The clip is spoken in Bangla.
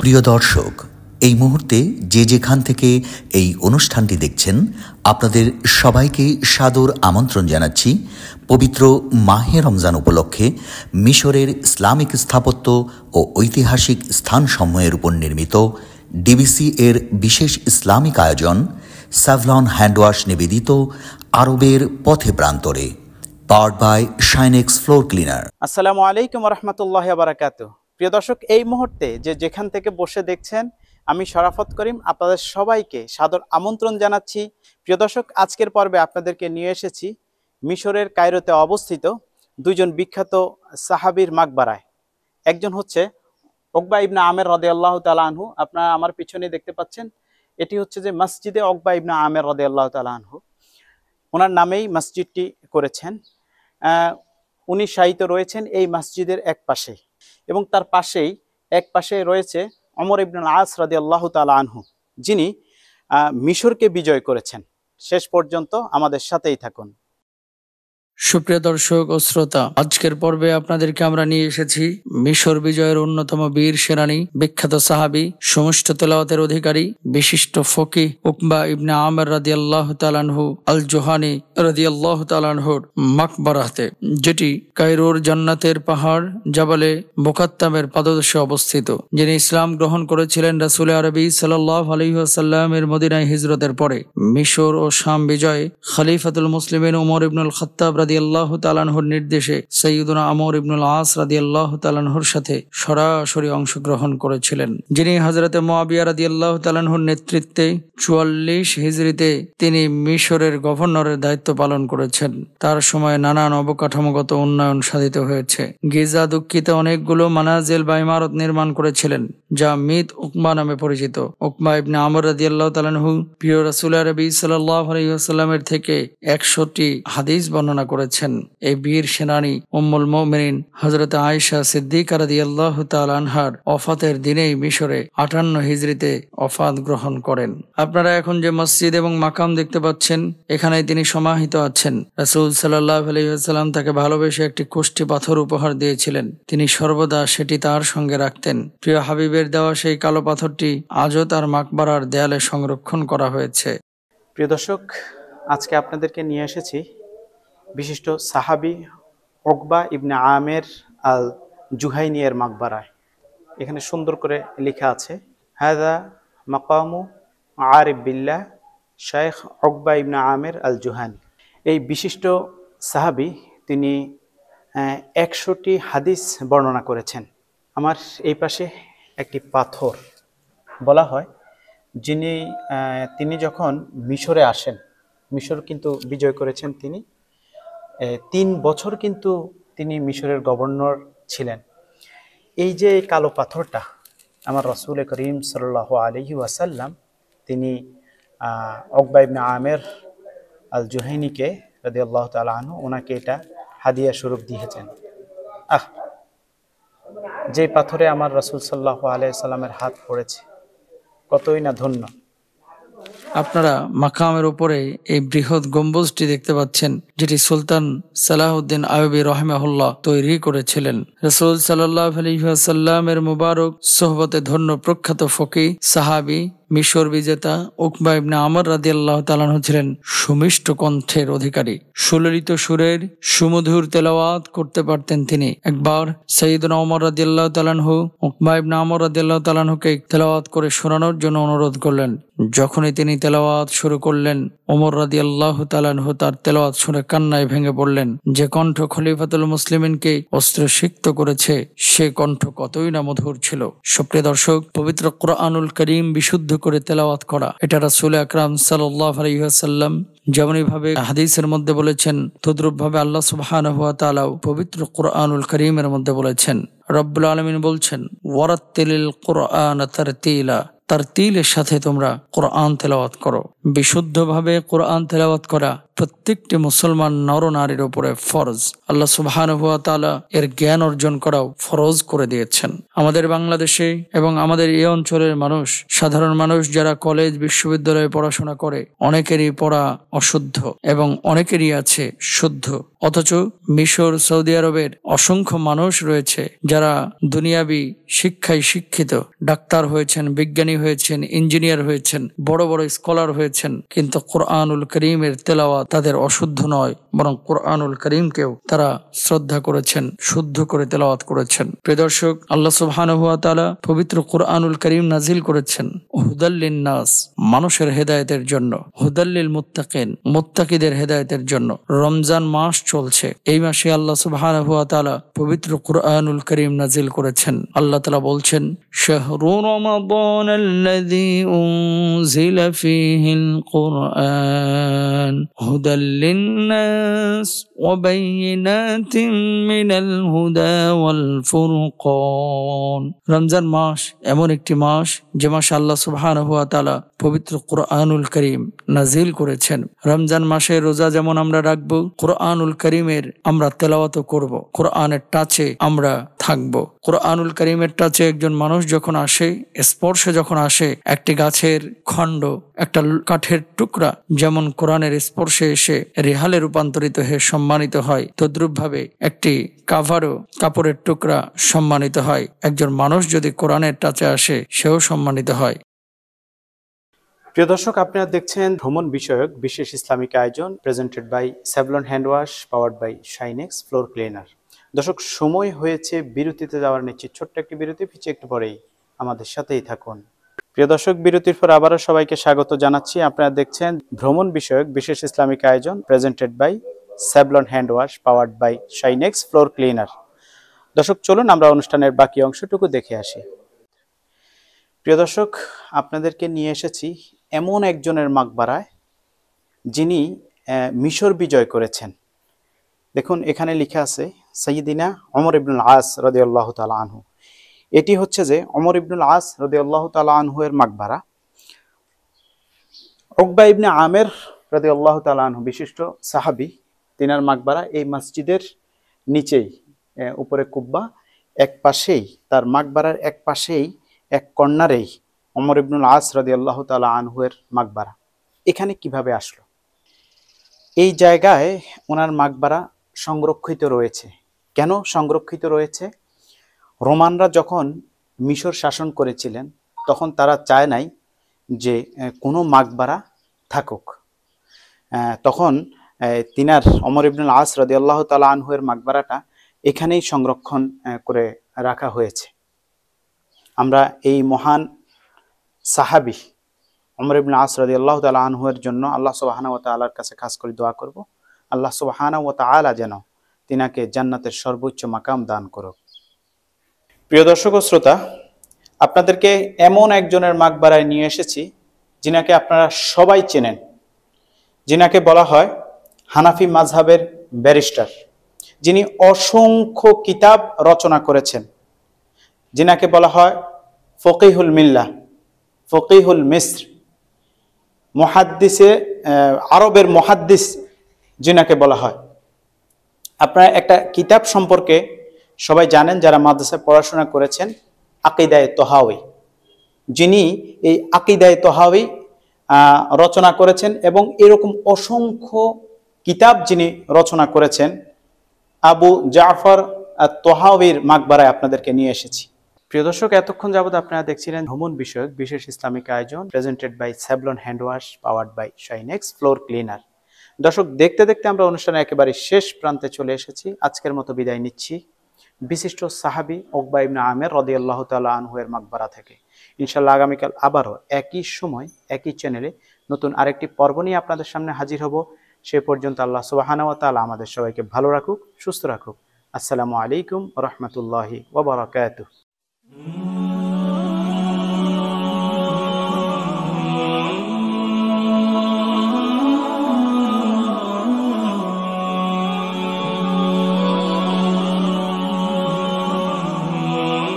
সুপ্রিয় দর্শক, এই মুহূর্তে যে যেখান থেকে এই অনুষ্ঠানটি দেখছেন আপনাদের সবাইকে সাদর আমন্ত্রণ জানাচ্ছি পবিত্র মাহে রমজান উপলক্ষে মিশরের ইসলামিক স্থাপত্য ও ঐতিহাসিক স্থানসমূহের উপর নির্মিত ডিবিসি এর বিশেষ ইসলামিক আয়োজন স্যাভলন হ্যান্ডওয়াশ নিবেদিত আরবের পথে প্রান্তরে, powered by Shinex floor cleaner. আসসালামু আলাইকুম রহমতুল্লাহ বারাকাতুহু। প্রিয় দর্শক, এই মুহূর্তে যে যেখান থেকে বসে দেখছেন, আমি শরাফত করিম আপনাদের সবাইকে সাদর আমন্ত্রণ জানাচ্ছি। প্রিয় দর্শক, আজকের পর্বে আপনাদেরকে নিয়ে এসেছি মিশরের কায়রোতে অবস্থিত দুইজন বিখ্যাত সাহাবীর মাকবারায়। একজন হচ্ছে উকবা ইবনে আমের রাদিয়াল্লাহু তাআলা আনহু। আপনারা আমার পিছনে দেখতে পাচ্ছেন, এটি হচ্ছে যে মসজিদে উকবা ইবনে আমের রাদিয়াল্লাহু তাআলা আনহু। ওনার নামেই মসজিদটি করেছেন। উনি শায়িত রয়েছেন এই মসজিদের এক পাশে, এবং তার পাশেই এক পাশে রয়েছে ওমর ইবনুল আস রাদিয়াল্লাহু তাআলা আনহু, যিনি মিশরকে বিজয় করেছেন। শেষ পর্যন্ত আমাদের সাথেই থাকুন। সুপ্রিয় দর্শক ও শ্রোতা, আজকের পর্বে আপনাদেরকে আমরা নিয়ে এসেছি মিশর বিজয়ের অন্যতম বীর সেনানী, বিখ্যাত সাহাবী, সমস্ত তেলাওয়াতের অধিকারী, বিশিষ্ট ফকিহ উকবা ইবনে আমের রাদিয়াল্লাহু তাআলা আনহু আল জুহানী রাদিয়াল্লাহু তাআলা আনহুর মাকবারাতে, যেটি কায়রোর জান্নাতের পাহাড় জাবালে মুকাত্তামের পাদদেশে অবস্থিত। যিনি ইসলাম গ্রহণ করেছিলেন রাসূল আরবি সাল্লাল্লাহু আলাইহি ওয়াসাল্লামের মদিনায় হিজরতের পরে। মিশর ও শাম বিজয়ে খলিফাতুল মুসলিমিন ওমর ইবনুল খাত্তাব রাদিয়াল্লাহু তাআলা আনহুর নির্দেশে সাইয়্যিদুনা আমর ইবনুল আস রাদিয়াল্লাহু তাআলা আনহুর সাথে সরাসরি অংশগ্রহণ করেছিলেন। যিনি হযরতে মুআবিয়া রাদিয়াল্লাহু তাআলা আনহুর নেতৃত্বে ৪৪ হিজরিতে তিনি মিশরের গভর্নরের দায়িত্ব পালন করেছেন। তার সময় নানান অবকাঠামোগত উন্নয়ন সাধিত হয়েছে। গিজা দুঃখিতে অনেকগুলো মানাজিল বা ইমারত নির্মাণ করেছিলেন, যা মিত উকবা নামে পরিচিত। উকবা ইবনে আমর রাদিয়াল্লাহু তাআলা আনহু প্রিয় রাসূল আরবি সাল্লাল্লাহু আলাইহি ওয়াসাল্লামের থেকে ১০০টি হাদিস বর্ণনা করেছেন। এই বীর সেনানী উম্মুল মুমিনিন হযরত আয়েশা সিদ্দিকা রাদিয়াল্লাহু তাআলা আনহার ওফাতের দিনেই মিশরে ৫৮ হিজরিতে ওফাত গ্রহণ করেন। আপনারা এখন যে মসজিদ এবং মাকাম দেখতে পাচ্ছেন, এখানেই তিনি সমাহিত আছেন। রাসূল সাল্লাল্লাহু আলাইহি ওয়াসাল্লাম তাকে ভালোবেসে একটি কোষ্ঠী পাথর উপহার দিয়েছিলেন। তিনি সর্বদা সেটি তার সঙ্গে রাখতেন। প্রিয় হাবিবের দেওয়া সেই কালো পাথরটি আজও তার মাকবারার দেয়ালে সংরক্ষণ করা হয়েছে। প্রিয় দর্শক, আজকে আপনাদেরকে নিয়ে এসেছি বিশিষ্ট সাহাবী উকবা ইবনে আমের আল জুহাইনী এর মাকবারায়। এখানে সুন্দর করে লেখা আছে, হাযা মাকামু আরিফ বিল্লাহ শাইখ উকবা ইবনে আমের আল জুহানী। এই বিশিষ্ট সাহাবী তিনি ১০০টি হাদিস বর্ণনা করেছেন। আমার এই পাশে একটি পাথর, বলা হয় তিনি যখন মিশরে আসেন, মিশর কিন্তু বিজয় করেছেন তিনি, ৩ বছর কিন্তু তিনি মিশরের গভর্নর ছিলেন। এই যে কালো পাথরটা, আমার রাসূল করিম সাল্লাল্লাহু আলাইহি ওয়াসাল্লাম তিনি উকবা ইবনে আমের আল জুহাইনীকে রাদিয়াল্লাহু তাআলা আনহু ওনাকে এটা হাদিয়া স্বরূপ দিয়েছেন। যে পাথরে আমার রাসূল সাল্লাল্লাহু আলাইহি ওয়াসাল্লামের হাত পড়েছে, কতই না ধন্য। আপনারা মাকামের উপরে এই বৃহৎ গম্বুজটি দেখতে পাচ্ছেন, যেটি সুলতান সালাহউদ্দিন আইয়ুবী রাহিমাহুল্লাহ তৈরি করেছিলেন। রাসূল সাল্লাল্লাহু আলাইহি ওয়াসাল্লামের মুবারক সোহবতে ধন্য প্রখ্যাত ফকিহ সাহাবী মিশর বিজেতা উকবা ইবনে আমর রাদিয়াল্লাহু তাআলা আনহু ছিলেন সুমিষ্ট কণ্ঠের অধিকারী। সুললিত সুরের সুমধুর তেলাওয়াত করতে পারতেন তিনি। একবার সাইয়্যিদুনা ওমর রাদিয়াল্লাহু তাআলা আনহু উকবা ইবনে আমর রাদিয়াল্লাহু তাআলা আনহুকে তেলাওয়াত করে শোনানোর জন্য অনুরোধ করলেন। যখনই তিনি তেলাওয়াত শুরু করলেন, ওমর রাদিয়াল্লাহু তাআলা আনহু তার তেলাওয়াত শুনে কান্নায় ভেঙে পড়লেন। যে কণ্ঠ খলিফাতুল মুসলিমিনকে অস্ত্রসিক্ত করেছে, সে কণ্ঠ কতই না মধুর ছিল। সুপ্রিয় দর্শক, পবিত্র কুরআনুল কারীম বিশুদ্ধ করে তেলাওয়াত করা, এটা রাসূল আকরাম সাল্লাল্লাহু আলাইহি ওয়াসাল্লাম যেমনই ভাবে হাদিসের মধ্যে বলেছেন, তদ্রূপ ভাবে আল্লাহ সুবহানাহু ওয়া তাআলা পবিত্র কুরআনুল কারীমের মধ্যে বলেছেন। রব্বুল আলামিন বলছেন, ওয়ারাত্তিলিল কুরআনা তারতিলা, তারতিলের সাথে তোমরা কোরআন তেলাওয়াত করো। বিশুদ্ধভাবে কোরআন তেলাওয়াত করা প্রত্যেকটি মুসলমান নরনারীর উপরে ফরজ। আল্লাহ সুবহানাহু ওয়া তাআলা এর জ্ঞান অর্জন করাও ফরজ করে দিয়েছেন। আমাদের বাংলাদেশে এবং আমাদের এই অঞ্চলের মানুষ, সাধারণ মানুষ যারা কলেজ বিশ্ববিদ্যালয়ে পড়াশোনা করে, অনেকেরই পড়া অশুদ্ধ এবং অনেকেরই আছে শুদ্ধ। অথচ মিশর, সৌদি আরবের অসংখ্য মানুষ রয়েছে যারা দুনিয়াবি শিক্ষায় শিক্ষিত, ডাক্তার হয়েছেন, বিজ্ঞানী হয়েছেন, ইঞ্জিনিয়ার হয়েছেন, বড় বড় স্কলার হয়েছেন, কিন্তু কোরআনুল করিমের তেলাওয়াত তাদের অশুদ্ধ নয়, বরং কোরআনুল করিমকেও তারা শ্রদ্ধা করেছেন, শুদ্ধ করে তেলাওয়াত করেছেন। প্রিয় দর্শক, আল্লাহ সুবহানাহু ওয়া তাআলা পবিত্র কোরআনুল করিম নাজিল করেছেন হুদাল্লিন নাস, মানুষের হেদায়েতের জন্য, হুদাল্লিল মুত্তাকিন, মুত্তাকিদের হেদায়েতের জন্য। রমজান মাস চলছে, এই মাসে আল্লাহ সুবহানাহু ওয়া তাআলা পবিত্র কোরআনুল করিম নাজিল করেছেন। আল্লাহ তাআলা বলছেন, শাহরু রমাদানাল্লাযী উনজিলা ফীহিল কুরআন হুদাল লিন-নাস ওয়া বাইয়িনাতিন মিনাল হুদা ওয়াল ফুরকান। রমজান মাস এমন একটি মাস যে মাসে আল্লাহ সুবহানাহু ওয়া তাআলা পবিত্র কোরআনুল করিম নাজিল করেছেন। রমজান মাসে রোজা যেমন আমরা রাখবো, কোরআনুল করিমের আমরা তেলাওয়াত করব, কোরআনের টাচে আমরা থাকবো। কোরআনুল করিমের টাচে একজন মানুষ যখন আসে, স্পর্শে যখন আসে, একটি গাছের খণ্ড, একটা কাঠের টুকরা যেমন কোরআনের স্পর্শে এসে রেহালে রূপান্তরিত হয়ে সম্মানিত হয়, তদ্রূপ ভাবে একটি কাভারও, কাপড়ের টুকরা সম্মানিত হয়। একজন মানুষ যদি কোরআনের টাচে আসে, সেও সম্মানিত হয়। প্রিয় দর্শক, আপনারা দেখছেন ভ্রমণ বিষয়ক বিশেষ ইসলামিক আয়োজন, presented by Savlon hand wash, powered by Shinex floor cleaner. দর্শক, সময় হয়েছে বিরতিতে যাওয়ার, নিশ্চিত ছোট্ট একটি বিরতি, ফিরে একটু পরেই আমাদের সাথেই থাকুন। প্রিয় দর্শক, বিরতির পর আবারও সবাইকে স্বাগত জানাচ্ছি। আপনারা দেখছেন ভ্রমণ বিষয়ক বিশেষ ইসলামিক আয়োজন, presented by Savlon hand wash, powered by Shinex floor cleaner. দর্শক, চলুন আমরা অনুষ্ঠানের বাকি অংশটুকু দেখে আসি। প্রিয় দর্শক, আপনাদেরকে নিয়ে এসেছি এমন একজনের মাকবারায় যিনি মিশর বিজয় করেছেন। দেখুন, এখানে লেখা আছে সাইয়্যিদিনা ওমর ইবনুল আস রাদিয়াল্লাহু তাআলা আনহু। এটি হচ্ছে যে ওমর ইবনুল আস রাদিয়াল্লাহু তাআলা আনহু এর মাকবারা। উকবা ইবনে আমের রাদিয়াল্লাহু তাআলা আনহু, বিশিষ্ট সাহাবী, তিনার মাকবারা এই মসজিদের নিচেই, উপরে কুব্বা, এক পাশেই, তার মাকবারার এক পাশেই, এক কর্নারেই ওমর ইবনুল আস রাদিয়াল্লাহু তাআলা আনহু এর মাকবারা। এখানে কিভাবে আসলো? এই জায়গায় ওনার মাকবারা সংরক্ষিত রয়েছে। কেন সংরক্ষিত রয়েছে? রোমানরা যখন মিশর শাসন করেছিলেন, তখন তারা চায় নাই যে কোনো মাকবারা থাকুক। তখন তিনার ওমর ইবনুল আস রাদিয়াল্লাহু তাআলা আনহু এর মাকবারাটা এখানেই সংরক্ষণ করে রাখা হয়েছে। আমরা এই মহান সাহাবী ওমর ইবনুল আস রাদিয়াল্লাহু তাআলা আনহু এর জন্য আল্লাহ সুবহানাহু ওয়া তাআলার কাছে খাস করে দোয়া করব, আল্লাহ সুবহানাহু ওয়া তাআলা যেন তিনাকে জান্নাতের সর্বোচ্চ মাকাম দান করুক। প্রিয় দর্শক ও শ্রোতা, আপনাদেরকে এমন একজনের মাকবারায় নিয়ে এসেছি যিনাকে আপনারা সবাই চেনেন, যিনাকে বলা হয় হানাফি মাযহাবের ব্যারিস্টার, যিনি অসংখ্য কিতাব রচনা করেছেন, যিনাকে বলা হয় ফকিহুল মিল্লাহ, ফকিহুল মিসর, মুহাদ্দিসে আরবের মুহাদ্দিস যিনাকে বলা হয়। আপনারা একটা কিতাব সম্পর্কে সবাই জানেন যারা মাদ্রাসায় পড়াশোনা করেছেন, আকিদায়ে তহাউই। যিনি এই আকিদায়ে তহাউই রচনা করেছেন এবং এরকম অসংখ্য কিতাব যিনি রচনা করেছেন, আবু জাফর আত-তহাউইর মাকবারায় আপনাদেরকে নিয়ে এসেছি। প্রিয় দর্শক, এতক্ষণ যাবত আপনারা দেখছিলেন ভ্রমণ বিষয়ক বিশেষ ইসলামিক আয়োজন, presented by Savlon hand wash, powered by Shinex floor cleaner. দর্শক, দেখতে দেখতে আমরা অনুষ্ঠানের একেবারে শেষ প্রান্তে চলে এসেছি। আজকের মতো বিদায় নিচ্ছি বিশিষ্ট সাহাবী উকবা ইবনে আমের রাদিয়াল্লাহু তাআলা আনহু এর মাকবারা থেকে। ইনশাআল্লাহ আগামীকাল আবারও একই সময় একই চ্যানেলে নতুন আরেকটি পর্ব নিয়ে আপনাদের সামনে হাজির হব। সে পর্যন্ত আল্লাহ সুবহানাহু ওয়া তাআলা আমাদের সবাইকে ভালো রাখুক, সুস্থ রাখুক। আসসালামু আলাইকুম ওয়া রাহমাতুল্লাহি ওয়া বারাকাতুহু।